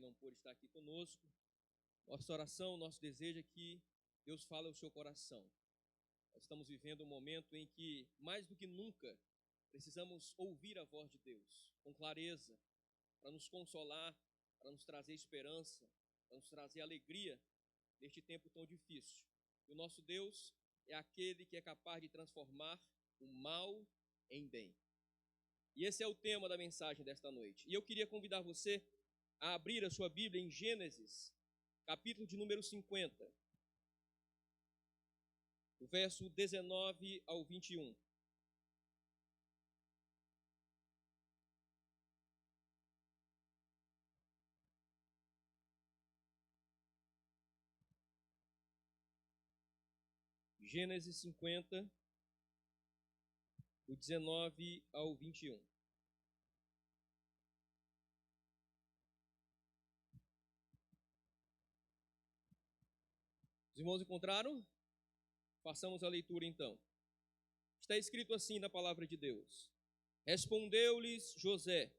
não pôde estar aqui conosco. Nossa oração, nosso desejo é que Deus fale ao seu coração. Nós estamos vivendo um momento em que, mais do que nunca, precisamos ouvir a voz de Deus com clareza, para nos consolar, para nos trazer esperança, para nos trazer alegria neste tempo tão difícil. E o nosso Deus é aquele que é capaz de transformar o mal em bem. E esse é o tema da mensagem desta noite. E eu queria convidar você a abrir a sua Bíblia em Gênesis, capítulo de número 50, do verso 19 ao 21. Gênesis 50, do 19 ao 21. Os irmãos encontraram? Façamos a leitura então. Está escrito assim na palavra de Deus: Respondeu-lhes José: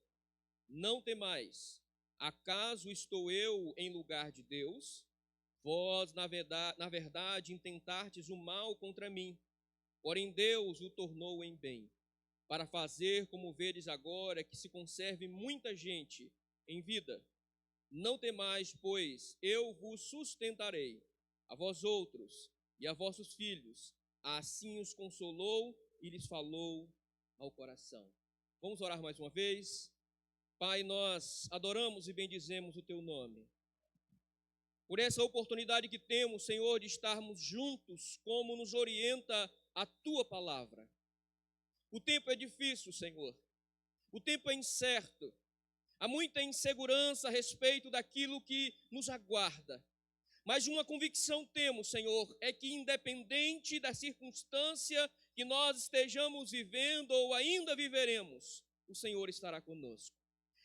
Não temais, acaso estou eu em lugar de Deus? Vós, na verdade, intentastes o mal contra mim, porém Deus o tornou em bem, para fazer, como vedes agora, que se conserve muita gente em vida. Não temais, pois eu vos sustentarei, a vós outros e a vossos filhos. Assim os consolou e lhes falou ao coração. Vamos orar mais uma vez. Pai, nós adoramos e bendizemos o teu nome, por essa oportunidade que temos, Senhor, de estarmos juntos, como nos orienta a tua palavra. O tempo é difícil, Senhor. O tempo é incerto. Há muita insegurança a respeito daquilo que nos aguarda. Mas uma convicção temos, Senhor, é que independente da circunstância que nós estejamos vivendo ou ainda viveremos, o Senhor estará conosco.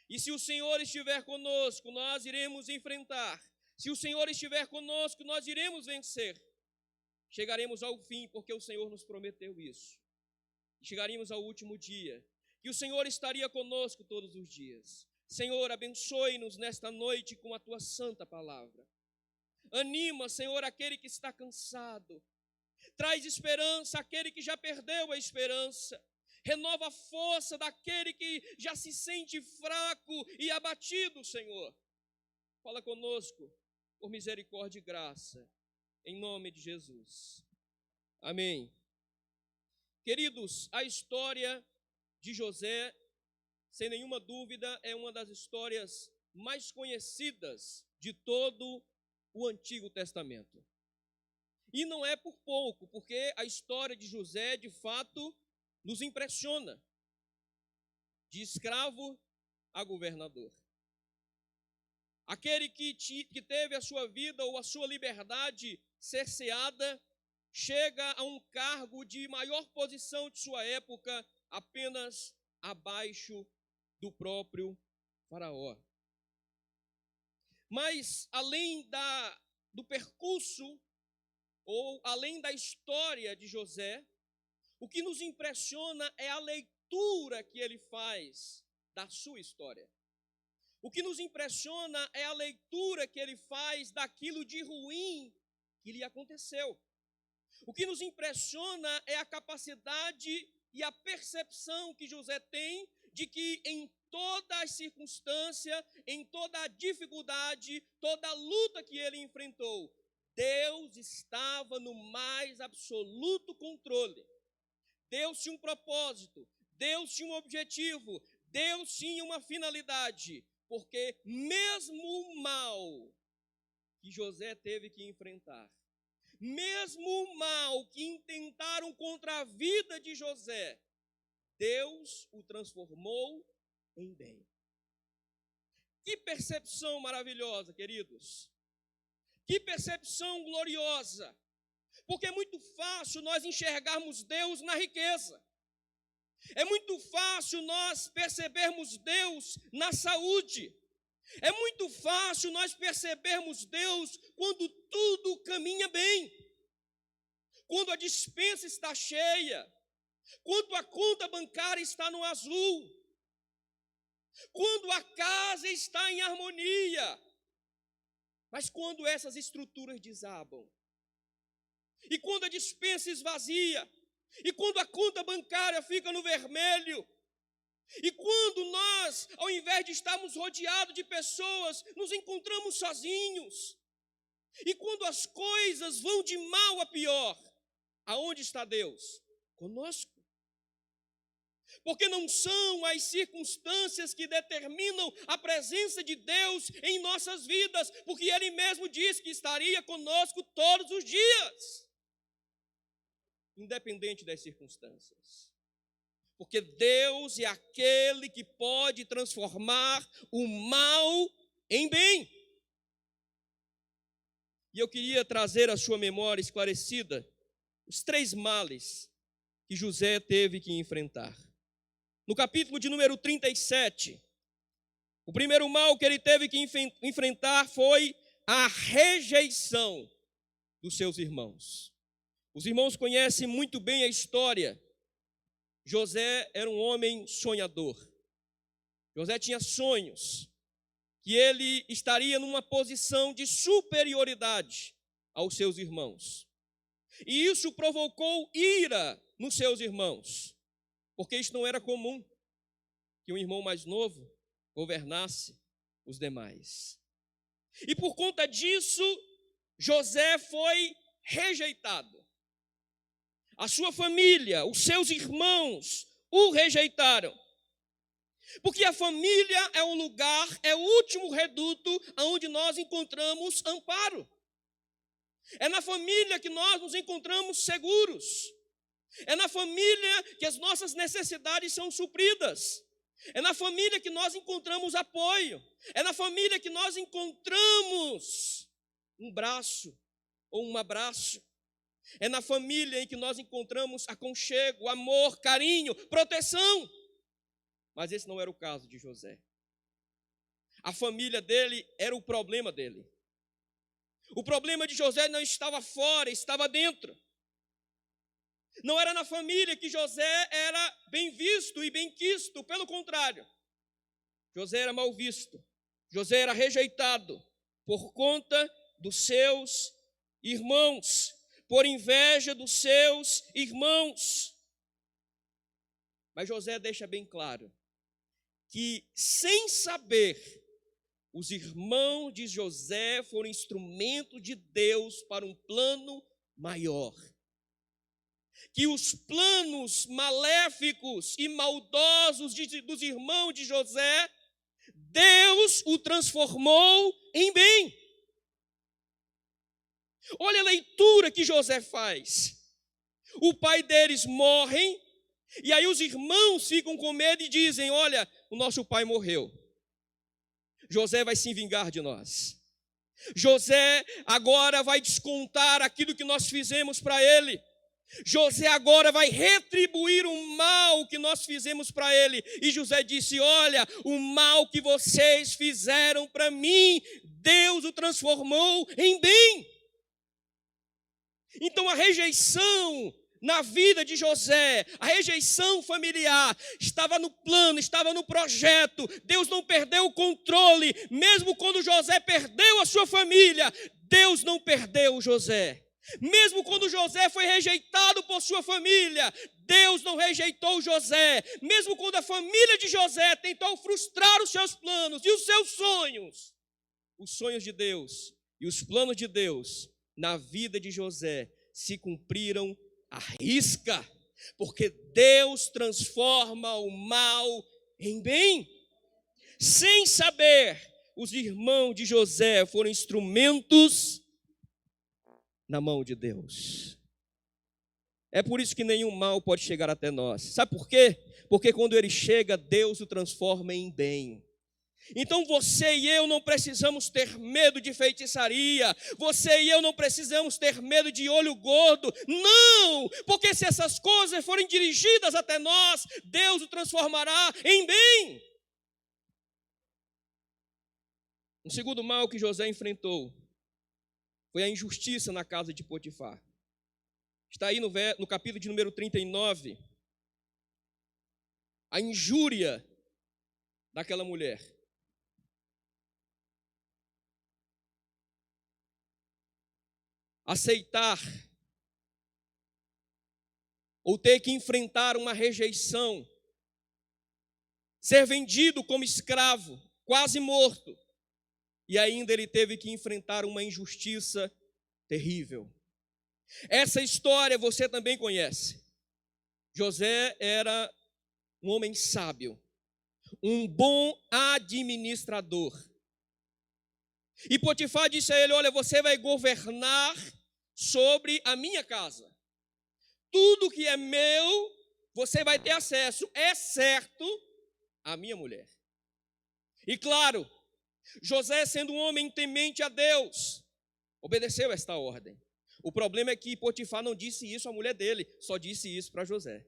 E se o Senhor estiver conosco, nós iremos enfrentar. Se o Senhor estiver conosco, nós iremos vencer. Chegaremos ao fim, porque o Senhor nos prometeu isso. Chegaremos ao último dia, que o Senhor estaria conosco todos os dias. Senhor, abençoe-nos nesta noite com a tua santa palavra. Anima, Senhor, aquele que está cansado. Traz esperança àquele que já perdeu a esperança. Renova a força daquele que já se sente fraco e abatido, Senhor. Fala conosco, por misericórdia e graça, em nome de Jesus. Amém. Queridos, a história de José, sem nenhuma dúvida, é uma das histórias mais conhecidas de todo o Antigo Testamento. E não é por pouco, porque a história de José, de fato, nos impressiona. De escravo a governador. Aquele que teve a sua vida ou a sua liberdade cerceada, chega a um cargo de maior posição de sua época, apenas abaixo do próprio faraó. Mas além do percurso, ou além da história de José, o que nos impressiona é a leitura que ele faz da sua história. O que nos impressiona é a leitura que ele faz daquilo de ruim que lhe aconteceu. O que nos impressiona é a capacidade e a percepção que José tem de que em toda a circunstância, em toda a dificuldade, toda a luta que ele enfrentou, Deus estava no mais absoluto controle. Deus tinha um propósito, Deus tinha um objetivo, Deus tinha uma finalidade. Porque mesmo o mal que José teve que enfrentar, mesmo o mal que intentaram contra a vida de José, Deus o transformou em bem. Que percepção maravilhosa, queridos. Que percepção gloriosa. Porque é muito fácil nós enxergarmos Deus na riqueza. É muito fácil nós percebermos Deus na saúde. É muito fácil nós percebermos Deus quando tudo caminha bem. Quando a despensa está cheia. Quando a conta bancária está no azul. quando a casa está em harmonia. Mas quando essas estruturas desabam, e quando a despensa esvazia, e quando a conta bancária fica no vermelho, e quando nós, ao invés de estarmos rodeados de pessoas, nos encontramos sozinhos, e quando as coisas vão de mal a pior, aonde está Deus? Conosco. Porque não são as circunstâncias que determinam a presença de Deus em nossas vidas, porque Ele mesmo disse que estaria conosco todos os dias, independente das circunstâncias. Porque Deus é aquele que pode transformar o mal em bem. E eu queria trazer à sua memória esclarecida os 3 males que José teve que enfrentar. No capítulo de número 37, o primeiro mal que ele teve que enfrentar foi a rejeição dos seus irmãos. Os irmãos conhecem muito bem a história. José era um homem sonhador. José tinha sonhos que ele estaria numa posição de superioridade aos seus irmãos. E isso provocou ira nos seus irmãos, porque isso não era comum, que um irmão mais novo governasse os demais. E por conta disso, José foi rejeitado. A sua família, os seus irmãos o rejeitaram. Porque a família é o lugar, é o último reduto onde nós encontramos amparo. É na família que nós nos encontramos seguros. É na família que as nossas necessidades são supridas. É na família que nós encontramos apoio. É na família que nós encontramos um braço ou um abraço. É na família em que nós encontramos aconchego, amor, carinho, proteção. Mas esse não era o caso de José. A família dele era o problema dele. O problema de José não estava fora, estava dentro. Não era na família que José era bem visto e bem quisto, pelo contrário. José era mal visto. José era rejeitado por conta dos seus irmãos, por inveja dos seus irmãos. Mas José deixa bem claro que, sem saber, os irmãos de José foram instrumento de Deus para um plano maior. Que os planos maléficos e maldosos dos irmãos de José, Deus o transformou em bem. Olha a leitura que José faz. O pai deles morre, e aí os irmãos ficam com medo e dizem: olha, o nosso pai morreu. José vai se vingar de nós. José agora vai descontar aquilo que nós fizemos para ele. José agora vai retribuir o mal que nós fizemos para ele. E José disse: olha, o mal que vocês fizeram para mim, Deus o transformou em bem. Então a rejeição na vida de José, a rejeição familiar, estava no plano, estava no projeto. Deus não perdeu o controle. Mesmo quando José perdeu a sua família, Deus não perdeu José. Mesmo quando José foi rejeitado por sua família, Deus não rejeitou José. Mesmo quando a família de José tentou frustrar os seus planos e os seus sonhos, os sonhos de Deus e os planos de Deus na vida de José se cumpriram à risca, porque Deus transforma o mal em bem. Sem saber, os irmãos de José foram instrumentos na mão de Deus. É por isso que nenhum mal pode chegar até nós. Sabe por quê? Porque quando ele chega, Deus o transforma em bem. Então você e eu não precisamos ter medo de feitiçaria. Você e eu não precisamos ter medo de olho gordo. Não! Porque se essas coisas forem dirigidas até nós, Deus o transformará em bem. Um segundo mal que José enfrentou foi a injustiça na casa de Potifar. Está aí no capítulo de número 39. A injúria daquela mulher. Aceitar ou ter que enfrentar uma rejeição, ser vendido como escravo, quase morto, e ainda ele teve que enfrentar uma injustiça terrível. Essa história você também conhece. José era um homem sábio, um bom administrador. E Potifar disse a ele: olha, você vai governar sobre a minha casa. Tudo que é meu, você vai ter acesso, exceto a minha mulher. E claro, José, sendo um homem temente a Deus, obedeceu esta ordem. O problema é que Potifar não disse isso à mulher dele, só disse isso para José.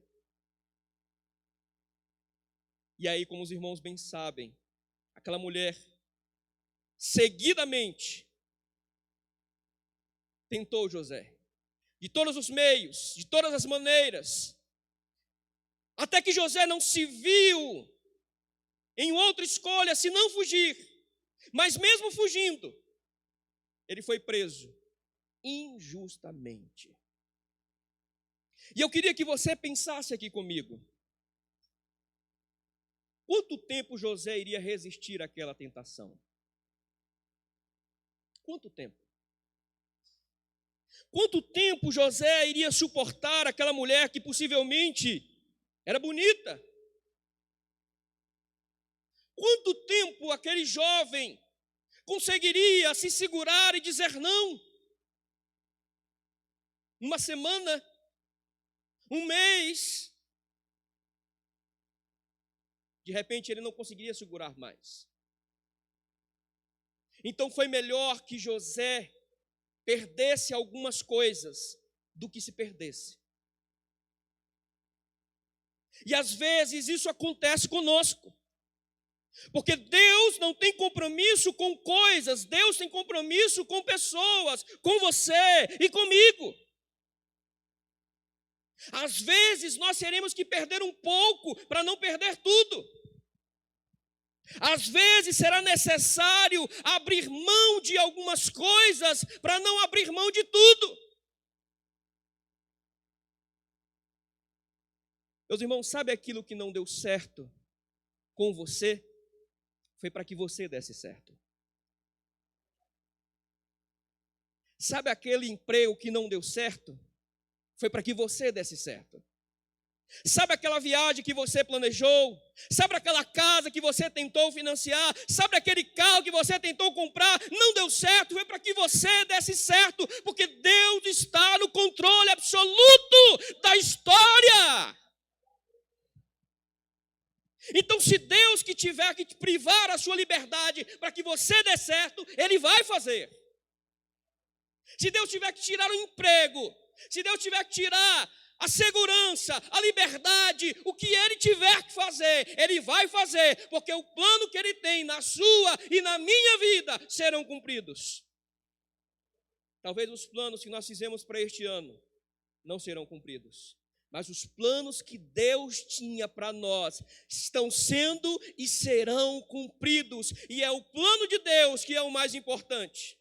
E aí, como os irmãos bem sabem, aquela mulher seguidamente tentou José, de todos os meios, de todas as maneiras, até que José não se viu em outra escolha se não fugir. Mas mesmo fugindo, ele foi preso injustamente. E eu queria que você pensasse aqui comigo: quanto tempo José iria resistir àquela tentação? Quanto tempo? Quanto tempo José iria suportar aquela mulher que possivelmente era bonita? Quanto tempo aquele jovem conseguiria se segurar e dizer não? Uma semana? Um mês? De repente ele não conseguiria segurar mais. Então foi melhor que José perdesse algumas coisas do que se perdesse. E às vezes isso acontece conosco. Porque Deus não tem compromisso com coisas, Deus tem compromisso com pessoas, com você e comigo. Às vezes nós teremos que perder um pouco para não perder tudo. Às vezes será necessário abrir mão de algumas coisas para não abrir mão de tudo. Meus irmãos, sabe aquilo que não deu certo com você? Foi para que você desse certo. Sabe aquele emprego que não deu certo? Foi para que você desse certo. Sabe aquela viagem que você planejou? Sabe aquela casa que você tentou financiar? Sabe aquele carro que você tentou comprar? Não deu certo, foi para que você desse certo, porque Deus está no controle absoluto da história. Então, se Deus que tiver que te privar a sua liberdade para que você dê certo, Ele vai fazer. Se Deus tiver que tirar o emprego, se Deus tiver que tirar a segurança, a liberdade, o que Ele tiver que fazer, Ele vai fazer, porque o plano que Ele tem na sua e na minha vida serão cumpridos. Talvez os planos que nós fizemos para este ano não serão cumpridos, mas os planos que Deus tinha para nós estão sendo e serão cumpridos, e é o plano de Deus que é o mais importante.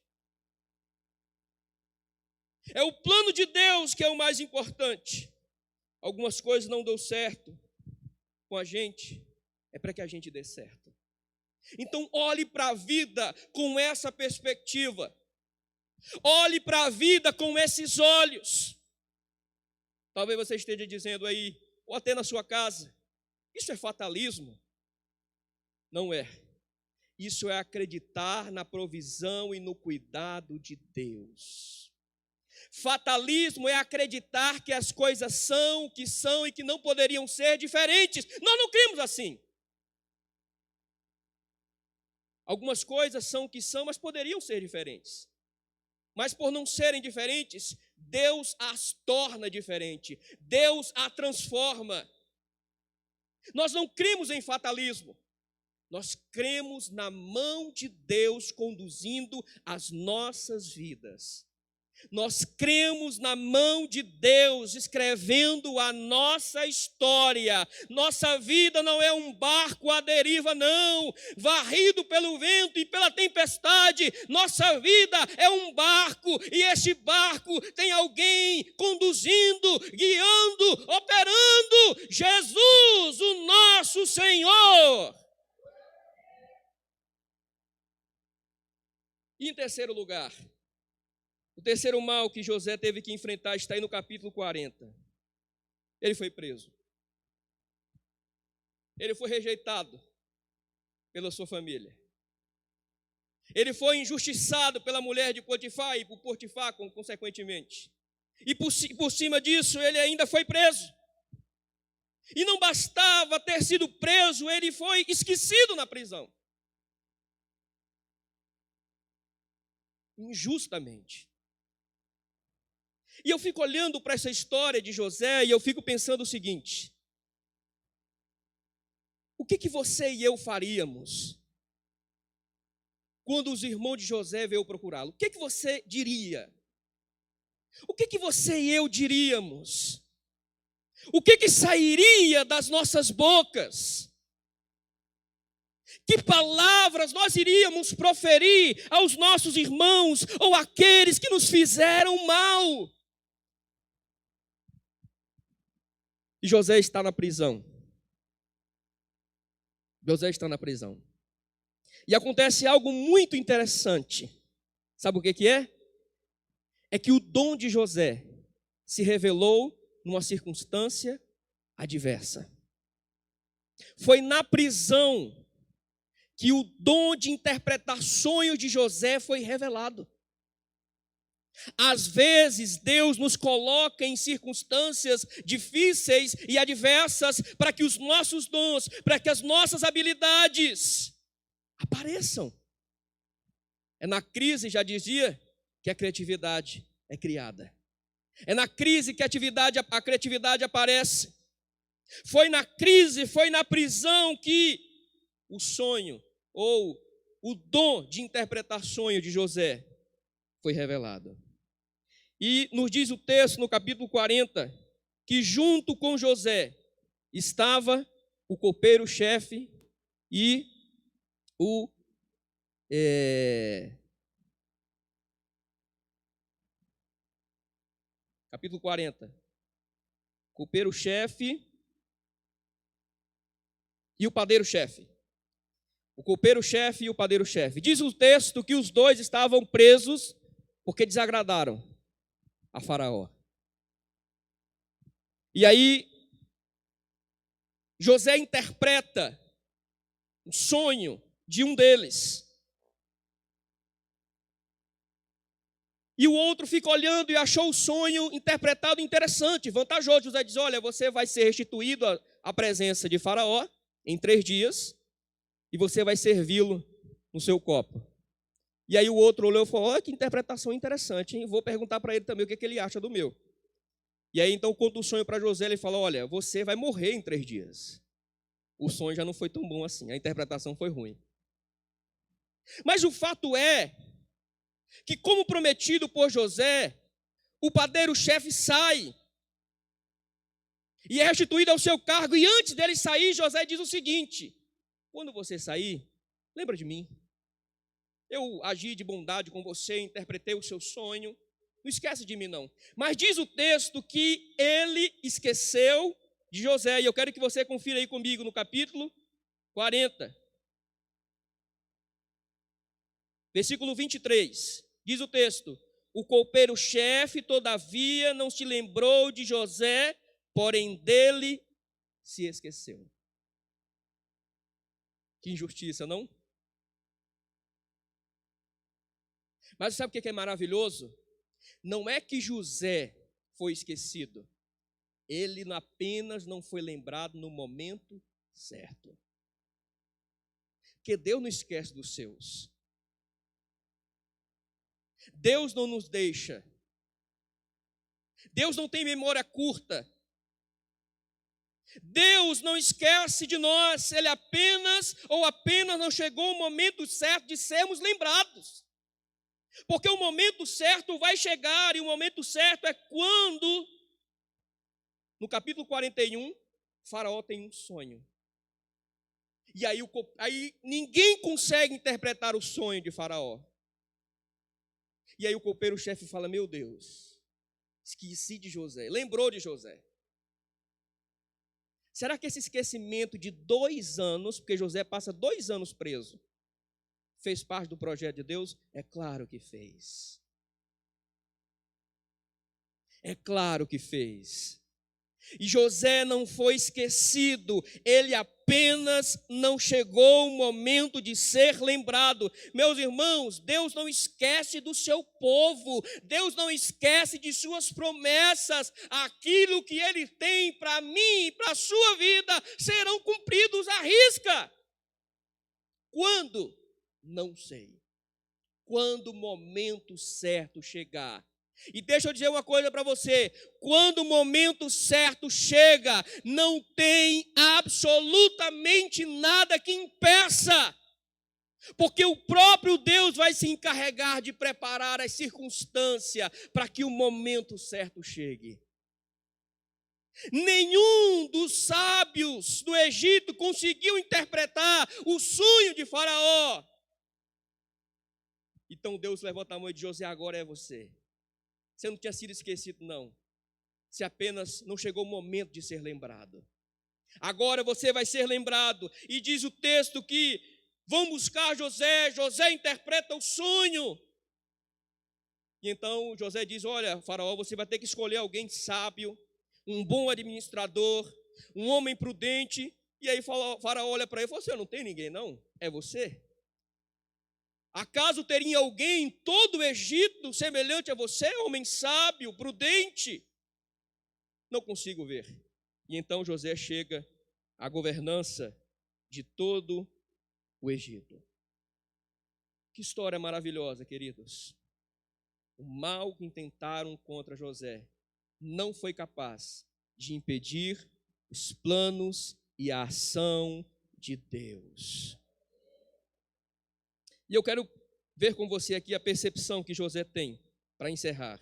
É o plano de Deus que é o mais importante. Algumas coisas não deu certo com a gente, é para que a gente dê certo. Então olhe para a vida com essa perspectiva. Olhe para a vida com esses olhos. Talvez você esteja dizendo aí, ou até na sua casa, isso é fatalismo? Não é. Isso é acreditar na provisão e no cuidado de Deus. Fatalismo é acreditar que as coisas são o que são e que não poderiam ser diferentes. Nós não cremos assim. Algumas coisas são o que são, mas poderiam ser diferentes. Mas por não serem diferentes, Deus as torna diferente. Deus a transforma. Nós não cremos em fatalismo. Nós cremos na mão de Deus conduzindo as nossas vidas. Nós cremos na mão de Deus escrevendo a nossa história. Nossa vida não é um barco à deriva, não, varrido pelo vento e pela tempestade. Nossa vida é um barco, e esse barco tem alguém conduzindo, guiando, operando: Jesus, o nosso Senhor. E em terceiro lugar, o terceiro mal que José teve que enfrentar está aí no capítulo 40. Ele foi preso. Ele foi rejeitado pela sua família. Ele foi injustiçado pela mulher de Potifar e por Potifar, consequentemente. E por cima disso, ele ainda foi preso. E não bastava ter sido preso, ele foi esquecido na prisão. Injustamente. E eu fico olhando para essa história de José e eu fico pensando o seguinte: o que você e eu faríamos quando os irmãos de José veio procurá-lo? O que você diria? O que você e eu diríamos? O que sairia das nossas bocas? Que palavras nós iríamos proferir aos nossos irmãos ou àqueles que nos fizeram mal? E José está na prisão. José está na prisão. E acontece algo muito interessante. Sabe o que é? É que o dom de José se revelou numa circunstância adversa. Foi na prisão que o dom de interpretar sonhos de José foi revelado. Às vezes, Deus nos coloca em circunstâncias difíceis e adversas para que os nossos dons, para que as nossas habilidades apareçam. É na crise, já dizia, que a criatividade é criada. É na crise que a criatividade aparece. Foi na crise, foi na prisão que o sonho ou o dom de interpretar sonho de José foi revelado. E nos diz o texto no capítulo 40, que junto com José estava o copeiro-chefe e o capítulo 40, copeiro-chefe e o padeiro-chefe. O copeiro-chefe e o padeiro-chefe. Diz o texto que os dois estavam presos porque desagradaram a Faraó. E aí, José interpreta o sonho de um deles. E o outro fica olhando e achou o sonho interpretado interessante, vantajoso. José diz: olha, você vai ser restituído à presença de Faraó em 3 dias e você vai servi-lo no seu copo. E aí o outro olhou e falou: olha que interpretação interessante, hein? Vou perguntar para ele também o que ele acha do meu. E aí então conta o sonho para José, ele fala: olha, você vai morrer em 3 dias. O sonho já não foi tão bom assim, a interpretação foi ruim. Mas o fato é que, como prometido por José, o padeiro-chefe sai e é restituído ao seu cargo. E antes dele sair, José diz o seguinte: quando você sair, lembra de mim. Eu agi de bondade com você, interpretei o seu sonho. Não esquece de mim, não. Mas diz o texto que ele esqueceu de José. E eu quero que você confira aí comigo no capítulo 40. Versículo 23. Diz o texto: o copeiro-chefe, todavia, não se lembrou de José, porém dele se esqueceu. Que injustiça, não? Mas sabe o que é maravilhoso? Não é que José foi esquecido. Ele apenas não foi lembrado no momento certo. Porque Deus não esquece dos seus. Deus não nos deixa. Deus não tem memória curta. Deus não esquece de nós. Ele apenas não chegou o momento certo de sermos lembrados. Porque o momento certo vai chegar, e o momento certo é quando, no capítulo 41, Faraó tem um sonho. E aí ninguém consegue interpretar o sonho de Faraó. E aí o copeiro-chefe fala, meu Deus, esqueci de José, lembrou de José. Será que esse esquecimento de 2 anos, porque José passa 2 anos preso, fez parte do projeto de Deus? É claro que fez. É claro que fez. E José não foi esquecido, ele apenas não chegou o momento de ser lembrado. Meus irmãos, Deus não esquece do seu povo, Deus não esquece de suas promessas. Aquilo que Ele tem para mim e para a sua vida serão cumpridos à risca. Quando? Não sei. Quando o momento certo chegar. E deixa eu dizer uma coisa para você, quando o momento certo chega, não tem absolutamente nada que impeça, porque o próprio Deus vai se encarregar de preparar as circunstâncias para que o momento certo chegue. Nenhum dos sábios do Egito conseguiu interpretar o sonho de Faraó. Então Deus levanta a mão e diz, José, agora é você. Você não tinha sido esquecido, não. Você apenas não chegou o momento de ser lembrado. Agora você vai ser lembrado. E diz o texto que vão buscar José. José interpreta o sonho. E então José diz, olha, Faraó, você vai ter que escolher alguém sábio, um bom administrador, um homem prudente. E aí Faraó olha para ele e fala, você não tem ninguém, não? É você? Acaso teria alguém em todo o Egito semelhante a você, homem sábio, prudente? Não consigo ver. E então José chega à governança de todo o Egito. Que história maravilhosa, queridos. O mal que intentaram contra José não foi capaz de impedir os planos e a ação de Deus. E eu quero ver com você aqui a percepção que José tem, para encerrar.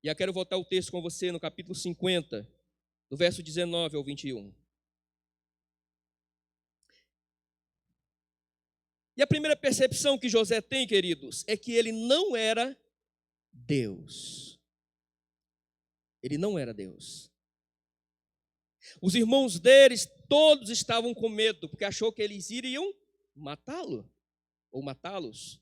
E eu quero voltar o texto com você no capítulo 50, do verso 19 ao 21. E a primeira percepção que José tem, queridos, é que ele não era Deus. Ele não era Deus. Os irmãos deles, todos estavam com medo, porque achou que eles iriam matá-lo, ou matá-los.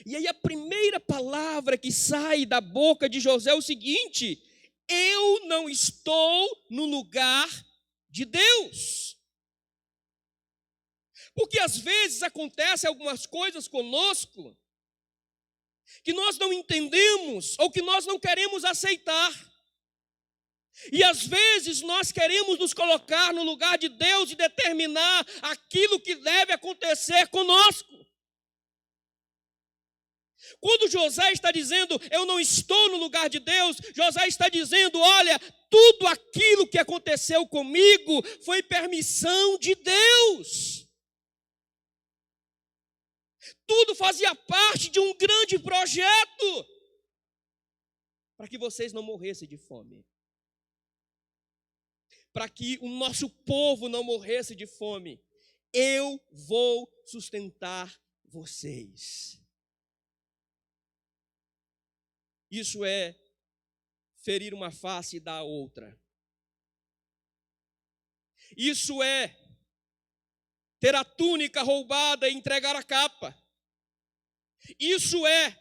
E aí a primeira palavra que sai da boca de José é o seguinte: eu não estou no lugar de Deus. Porque às vezes acontecem algumas coisas conosco que nós não entendemos ou que nós não queremos aceitar. E às vezes nós queremos nos colocar no lugar de Deus e determinar aquilo que deve acontecer conosco. Quando José está dizendo, eu não estou no lugar de Deus, José está dizendo, olha, tudo aquilo que aconteceu comigo foi permissão de Deus. Tudo fazia parte de um grande projeto para que vocês não morressem de fome. Para que o nosso povo não morresse de fome. Eu vou sustentar vocês. Isso é ferir uma face e dar a outra. Isso é ter a túnica roubada e entregar a capa. Isso é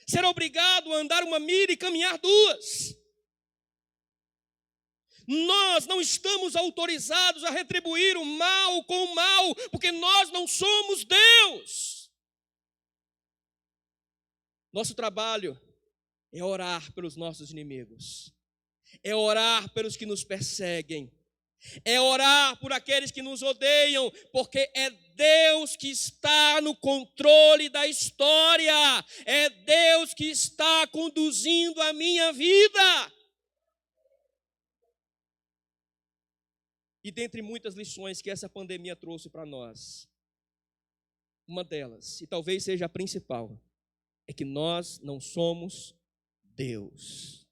ser obrigado a andar 1 milha e caminhar 2. Nós não estamos autorizados a retribuir o mal com o mal, porque nós não somos Deus. Nosso trabalho é orar pelos nossos inimigos, é orar pelos que nos perseguem, é orar por aqueles que nos odeiam, porque é Deus que está no controle da história, é Deus que está conduzindo a minha vida. E dentre muitas lições que essa pandemia trouxe para nós, Uma delas, e talvez seja a principal, é que nós não somos Deus.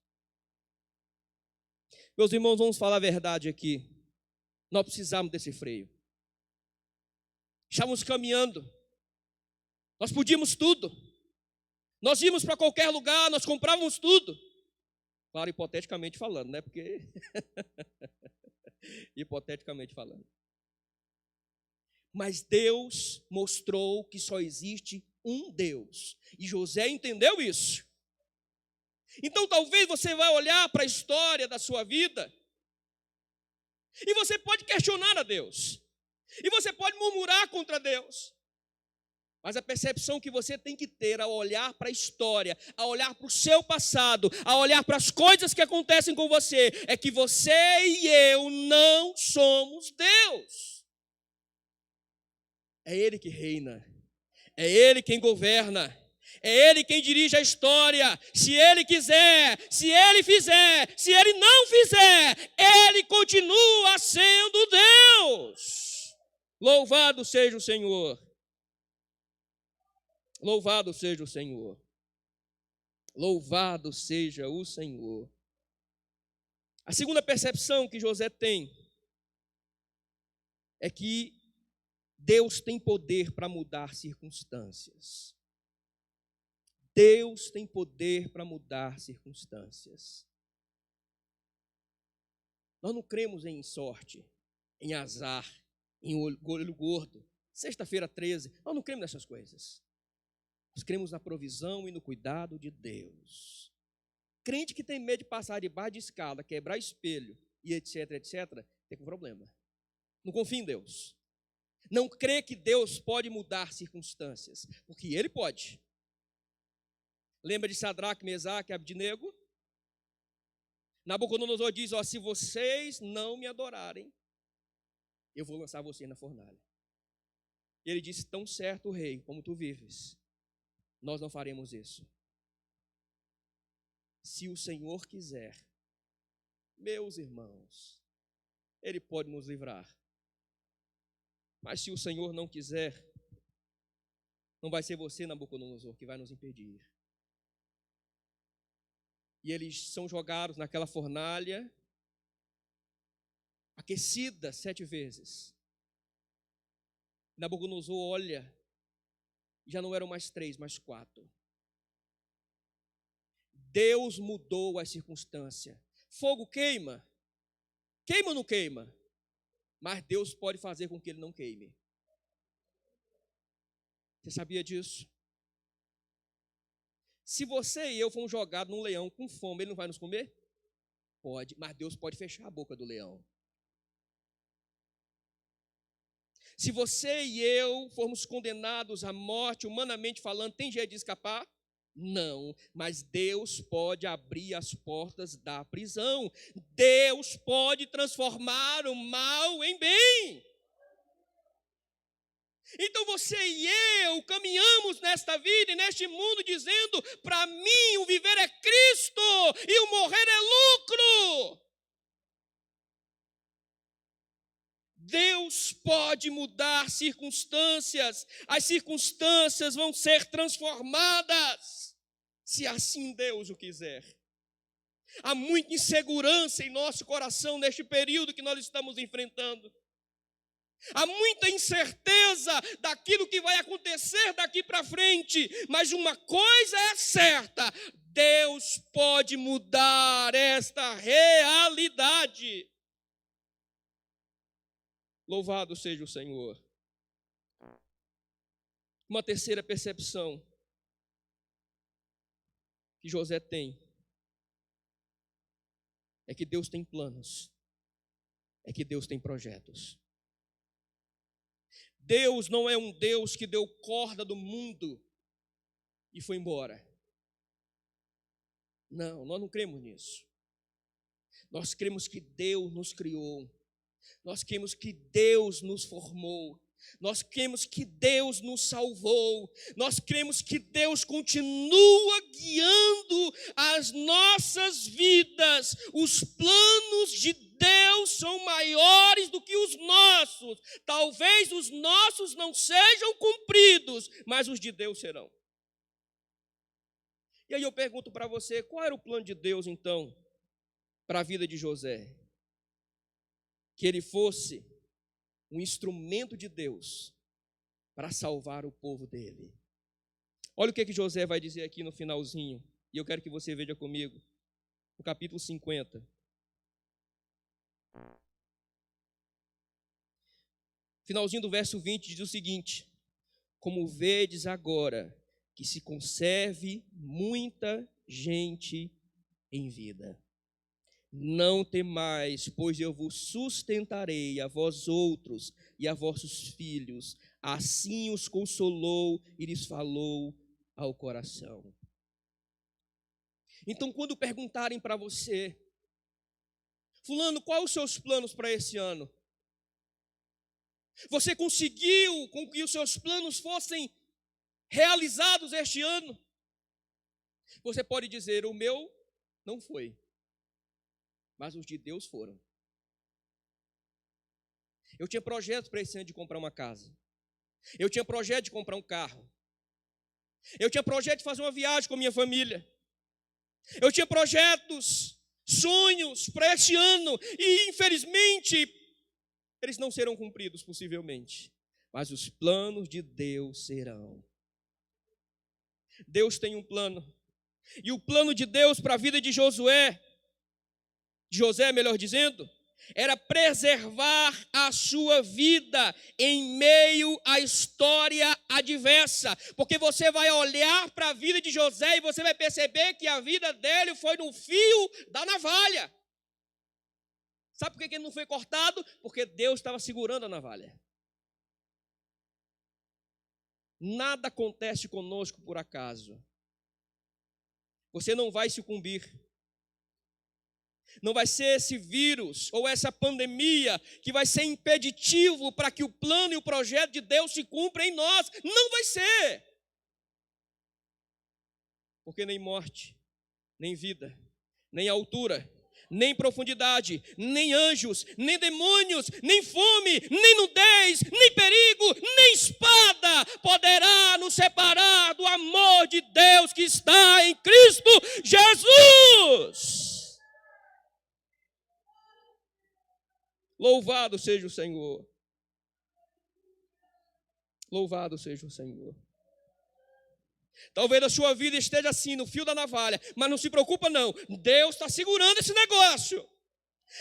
Meus irmãos, vamos falar a verdade aqui. Nós precisamos desse freio. Estávamos caminhando. Nós podíamos tudo. Nós íamos para qualquer lugar, nós comprávamos tudo. Claro, hipoteticamente falando, né? Porque hipoteticamente falando. Mas Deus mostrou que só existe um Deus. E José entendeu isso. Então talvez você vai olhar para a história da sua vida e você pode questionar a Deus. E você pode murmurar contra Deus. Mas a percepção que você tem que ter ao olhar para a história, ao olhar para o seu passado, ao olhar para as coisas que acontecem com você, é que você e eu não somos Deus. É Ele que reina, é Ele quem governa, é Ele quem dirige a história. Se Ele quiser, se Ele fizer, se Ele não fizer, Ele continua sendo Deus. Louvado seja o Senhor. Louvado seja o Senhor. Louvado seja o Senhor. A segunda percepção que José tem é que Deus tem poder para mudar circunstâncias. Deus tem poder para mudar circunstâncias. Nós não cremos em sorte, em azar, em olho gordo, sexta-feira 13. Nós não cremos nessas coisas. Nós cremos na provisão e no cuidado de Deus. Crente que tem medo de passar debaixo de escada, quebrar espelho e etc, tem um problema. Não confia em Deus. Não crê que Deus pode mudar circunstâncias, porque Ele pode. Lembra de Sadraque, Mesaque e Abdinego? Nabucodonosor diz, se vocês não me adorarem, eu vou lançar vocês na fornalha. Ele disse, tão certo, rei, como tu vives, nós não faremos isso. Se o Senhor quiser, meus irmãos, Ele pode nos livrar. Mas se o Senhor não quiser, não vai ser você, Nabucodonosor, que vai nos impedir. E eles são jogados naquela fornalha, aquecida 7 vezes. Nabucodonosor olha, já não eram mais 3, mas 4. Deus mudou as circunstâncias. Fogo queima? Queima ou não queima? Mas Deus pode fazer com que ele não queime. Você sabia disso? Se você e eu formos jogados num leão com fome, ele não vai nos comer? Pode, mas Deus pode fechar a boca do leão. Se você e eu formos condenados à morte, humanamente falando, tem jeito de escapar? Não, mas Deus pode abrir as portas da prisão. Deus pode transformar o mal em bem. Então você e eu caminhamos nesta vida e neste mundo dizendo, para mim o viver é Cristo e o morrer é lucro. Deus pode mudar circunstâncias, as circunstâncias vão ser transformadas, se assim Deus o quiser. Há muita insegurança em nosso coração neste período que nós estamos enfrentando. Há muita incerteza daquilo que vai acontecer daqui para frente, mas uma coisa é certa, Deus pode mudar esta realidade. Louvado seja o Senhor. Uma terceira percepção que José tem é que Deus tem planos, é que Deus tem projetos. Deus não é um Deus que deu corda do mundo e foi embora. Não, nós não cremos nisso. Nós cremos que Deus nos criou. Nós cremos que Deus nos formou. Nós cremos que Deus nos salvou. Nós cremos que Deus continua guiando as nossas vidas. Os planos de Deus são maiores do que os nossos. Talvez os nossos não sejam cumpridos, mas os de Deus serão. E aí eu pergunto para você, qual era o plano de Deus então para a vida de José? Que ele fosse um instrumento de Deus para salvar o povo dele. Olha o que José vai dizer aqui no finalzinho, e eu quero que você veja comigo, no capítulo 50. Finalzinho do verso 20 diz o seguinte: como vedes agora que se conserve muita gente em vida. Não temais, pois eu vos sustentarei a vós outros e a vossos filhos. Assim os consolou e lhes falou ao coração. Então, quando perguntarem para você, fulano, quais os seus planos para esse ano? Você conseguiu com que os seus planos fossem realizados este ano? Você pode dizer, o meu não foi, mas os de Deus foram. Eu tinha projetos para esse ano de comprar uma casa. Eu tinha projeto de comprar um carro. Eu tinha projeto de fazer uma viagem com a minha família. Eu tinha projetos, sonhos para este ano. E infelizmente, eles não serão cumpridos possivelmente. Mas os planos de Deus serão. Deus tem um plano. E o plano de Deus para a vida de José, melhor dizendo, era preservar a sua vida em meio à história adversa. Porque você vai olhar para a vida de José e você vai perceber que a vida dele foi no fio da navalha. Sabe por que ele não foi cortado? Porque Deus estava segurando a navalha. Nada acontece conosco por acaso. Você não vai sucumbir. Não vai ser esse vírus ou essa pandemia que vai ser impeditivo para que o plano e o projeto de Deus se cumpram em nós. Não vai ser. Porque nem morte, nem vida, nem altura, nem profundidade, nem anjos, nem demônios, nem fome, nem nudez, nem perigo, nem espada poderá nos separar do amor de Deus que está em Cristo Jesus. Louvado seja o Senhor. Louvado seja o Senhor. Talvez a sua vida esteja assim, no fio da navalha, mas não se preocupa não, Deus está segurando esse negócio.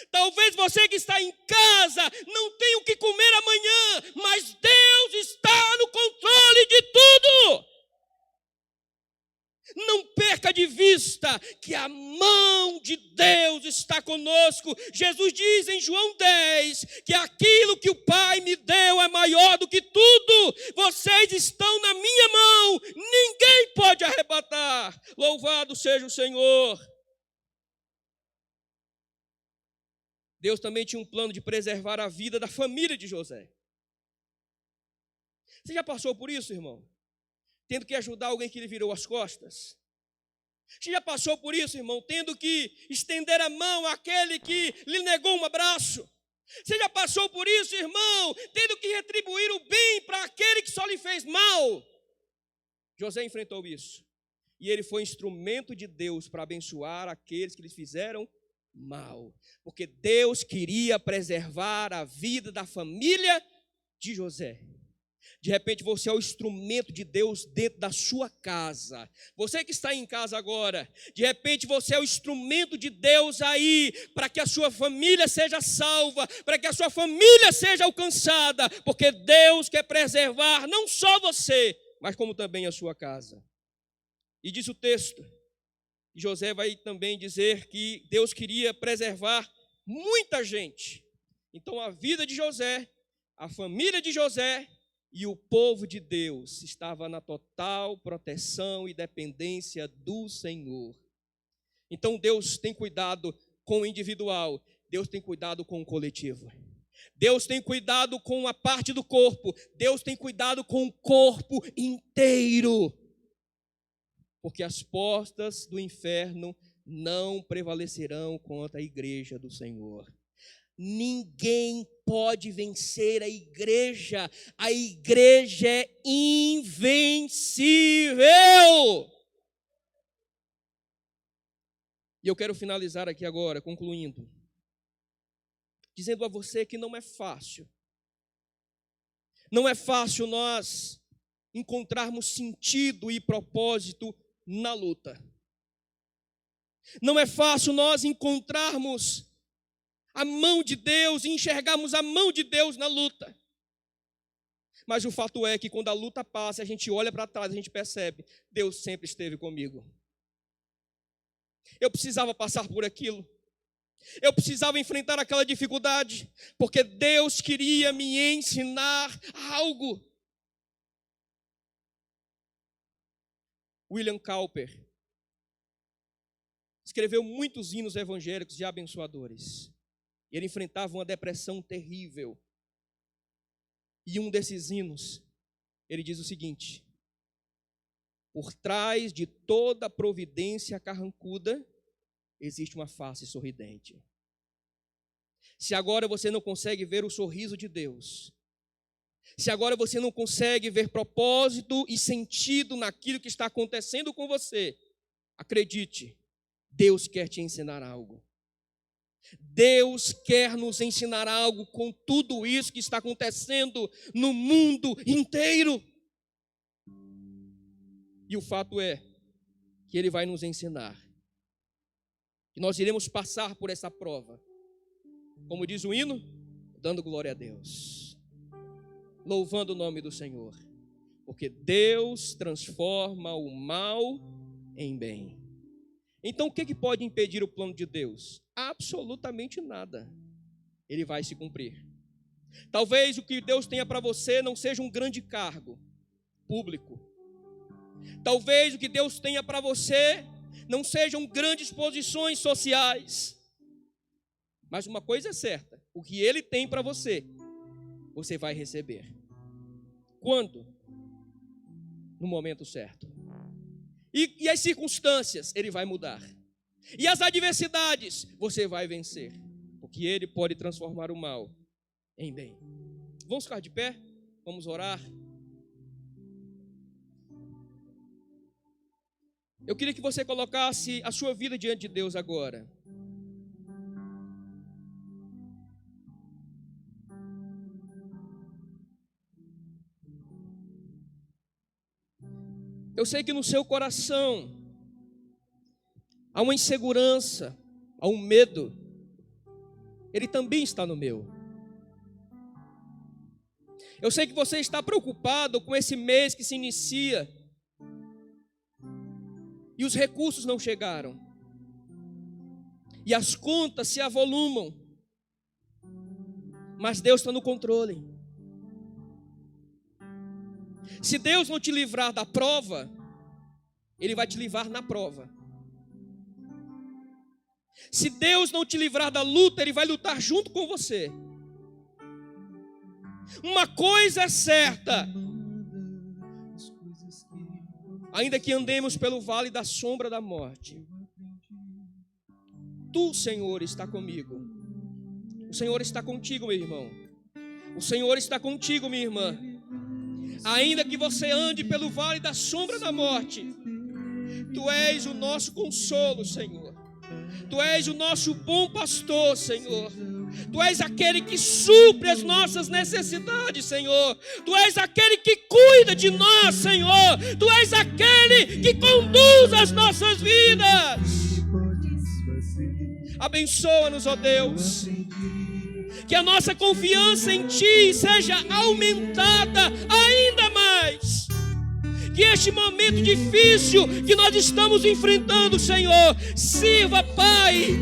Talvez você que está em casa não tenha o que comer amanhã, mas Deus está no controle de tudo. Não perca de vista que a mão de Deus está conosco. Jesus diz em João 10 que aquilo que o Pai me deu é maior do que tudo. Vocês estão na minha mão, ninguém pode arrebatar. Louvado seja o Senhor. Deus também tinha um plano de preservar a vida da família de José. Você já passou por isso, irmão? Tendo que ajudar alguém que lhe virou as costas? Você já passou por isso, irmão? Tendo que estender a mão àquele que lhe negou um abraço? Você já passou por isso, irmão? Tendo que retribuir o bem para aquele que só lhe fez mal? José enfrentou isso. E ele foi instrumento de Deus para abençoar aqueles que lhe fizeram mal. Porque Deus queria preservar a vida da família de José. De repente você é o instrumento de Deus dentro da sua casa. Você que está em casa agora, de repente você é o instrumento de Deus aí, para que a sua família seja salva, para que a sua família seja alcançada, porque Deus quer preservar não só você, mas como também a sua casa. E diz o texto, e José vai também dizer que Deus queria preservar muita gente. Então a vida de José, a família de José, e o povo de Deus estava na total proteção e dependência do Senhor. Então Deus tem cuidado com o individual, Deus tem cuidado com o coletivo. Deus tem cuidado com a parte do corpo, Deus tem cuidado com o corpo inteiro. Porque as portas do inferno não prevalecerão contra a igreja do Senhor. ninguém pode vencer a igreja. A igreja é invencível. E eu quero finalizar aqui agora, concluindo, dizendo a você que não é fácil. Não é fácil nós encontrarmos sentido e propósito na luta. Não é fácil nós encontrarmos a mão de Deus e enxergarmos a mão de Deus na luta. Mas o fato é que quando a luta passa, a gente olha para trás, a gente percebe, Deus sempre esteve comigo. Eu precisava passar por aquilo. Eu precisava enfrentar aquela dificuldade, porque Deus queria me ensinar algo. William Cowper escreveu muitos hinos evangélicos e abençoadores. Ele enfrentava uma depressão terrível. E um desses hinos, ele diz o seguinte: por trás de toda providência carrancuda, existe uma face sorridente. Se agora você não consegue ver o sorriso de Deus, se agora você não consegue ver propósito e sentido naquilo que está acontecendo com você, acredite, Deus quer te ensinar algo. Deus quer nos ensinar algo com tudo isso que está acontecendo no mundo inteiro. E o fato é que Ele vai nos ensinar. E nós iremos passar por essa prova. Como diz o hino, dando glória a Deus. Louvando o nome do Senhor. Porque Deus transforma o mal em bem. Então o que pode impedir o plano de Deus? Absolutamente nada. Ele vai se cumprir. Talvez o que Deus tenha para você não seja um grande cargo público. Talvez o que Deus tenha para você não sejam grandes posições sociais. Mas uma coisa é certa, o que Ele tem para você, você vai receber. Quando? No momento certo. E as circunstâncias, Ele vai mudar. E as adversidades, você vai vencer. Porque Ele pode transformar o mal em bem. Vamos ficar de pé? Vamos orar? Eu queria que você colocasse a sua vida diante de Deus agora. Eu sei que no seu coração há uma insegurança, há um medo. Ele também está no meu. Eu sei que você está preocupado com esse mês que se inicia e os recursos não chegaram. E as contas se avolumam. Mas Deus está no controle. Se Deus não te livrar da prova, Ele vai te livrar na prova. Se Deus não te livrar da luta, Ele vai lutar junto com você. Uma coisa é certa: ainda que andemos pelo vale da sombra da morte, Tu, Senhor, está comigo. O Senhor está contigo, meu irmão. O Senhor está contigo, minha irmã. Ainda que você ande pelo vale da sombra da morte, Tu és o nosso consolo, Senhor. Tu és o nosso bom pastor, Senhor. Tu és aquele que supre as nossas necessidades, Senhor. Tu és aquele que cuida de nós, Senhor. Tu és aquele que conduz as nossas vidas. Abençoa-nos, ó Deus. Que a nossa confiança em Ti seja aumentada ainda mais. Que este momento difícil que nós estamos enfrentando, Senhor, sirva, Pai,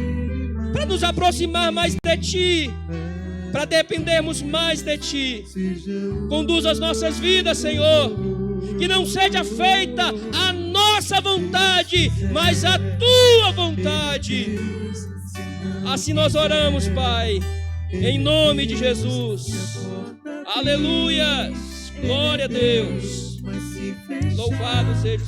para nos aproximar mais de Ti, para dependermos mais de Ti. Conduz as nossas vidas, Senhor. Que não seja feita a nossa vontade, mas a Tua vontade. Assim nós oramos, Pai, em nome de Jesus. Aleluia. Glória a Deus. Louvado seja